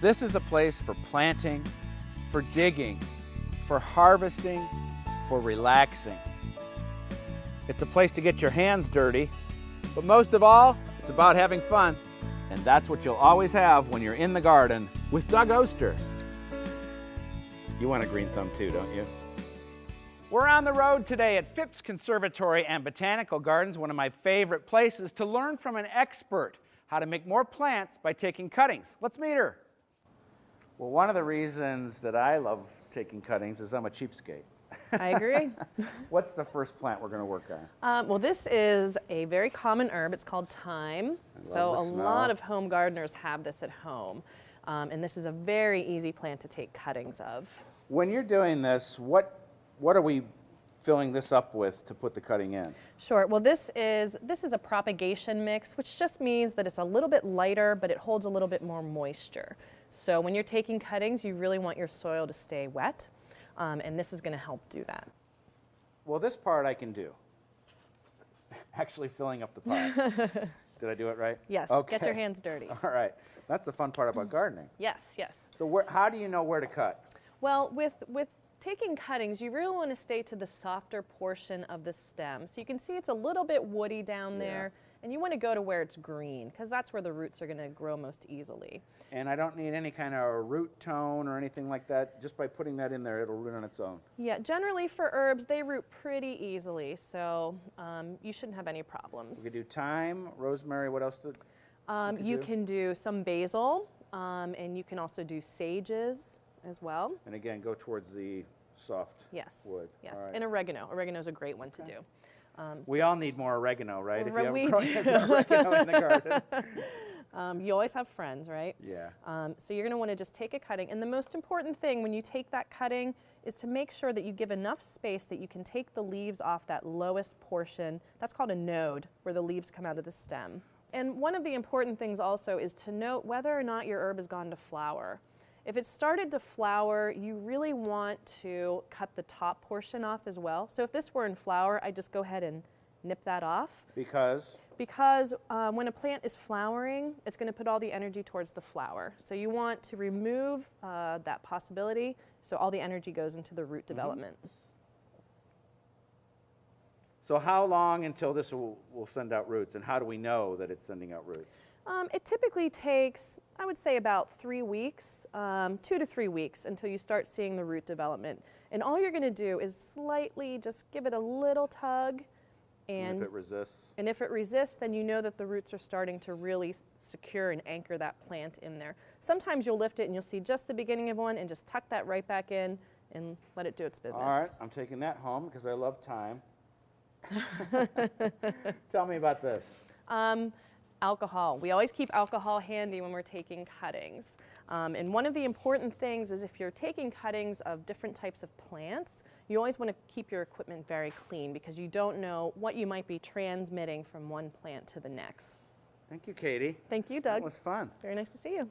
This is a place for planting, for digging, for harvesting, for relaxing. It's a place to get your hands dirty, but most of all, it's about having fun. And that's what you'll always have when you're in the garden with Doug Oster. You want a green thumb too, don't you? We're on the road today at Phipps Conservatory and Botanical Gardens, one of my favorite places to learn from an expert how to make more plants by taking cuttings. Let's meet her. Well, one of the reasons that I love taking cuttings is I'm a cheapskate. I agree. What's the first plant we're going to work on? Well, this is a very common herb. It's called thyme. So a lot of home gardeners have this at home. And this is a very easy plant to take cuttings of. When you're doing this, what are we filling this up with to put the cutting in? Sure. Well, this is a propagation mix, which just means that it's a little bit lighter, but it holds a little bit more moisture. So when you're taking cuttings, you really want your soil to stay wet, and this is going to help do that. Well, this part I can do. Actually filling up the pot. Did I do it right? Yes. Okay. Get your hands dirty. All right. That's the fun part about gardening. Yes, yes. So how do you know where to cut? Well, with taking cuttings, you really want to stay to the softer portion of the stem. So you can see it's a little bit woody down there, and you want to go to where it's green, because that's where the roots are going to grow most easily. And I don't need any kind of root tone or anything like that. Just by putting that in there, it'll root on its own. Yeah, generally for herbs, they root pretty easily, so you shouldn't have any problems. We could do thyme, rosemary, what else? You can do some basil, and you can also do sages as well. And again, go towards the soft wood. Yes, Right. and oregano. Oregano is a great one to do. We all need more oregano, right? If We you have oregano in the garden. You always have friends, right? Yeah. So you're going to want to just take a cutting. And the most important thing when you take that cutting is to make sure that you give enough space that you can take the leaves off that lowest portion. That's called a node, where the leaves come out of the stem. And one of the important things also is to note whether or not your herb has gone to flower. If it started to flower, you really want to cut the top portion off as well. So if this were in flower, I'd just go ahead and nip that off. Because? Because when a plant is flowering, it's going to put all the energy towards the flower. So you want to remove that possibility so all the energy goes into the root development. So how long until this will send out roots, and how do we know that it's sending out roots? It typically takes, I would say, about 3 weeks, 2 to 3 weeks, until you start seeing the root development. And all you're going to do is slightly just give it a little tug. And if it resists, then you know that the roots are starting to really secure and anchor that plant in there. Sometimes you'll lift it and you'll see just the beginning of one and just tuck that right back in and let it do its business. All right, I'm taking that home because I love thyme. Tell me about this. Alcohol. We always keep alcohol handy when we're taking cuttings. And one of the important things is if you're taking cuttings of different types of plants, you always want to keep your equipment very clean because you don't know what you might be transmitting from one plant to the next. Thank you, Katie. Thank you, Doug. That was fun. Very nice to see you.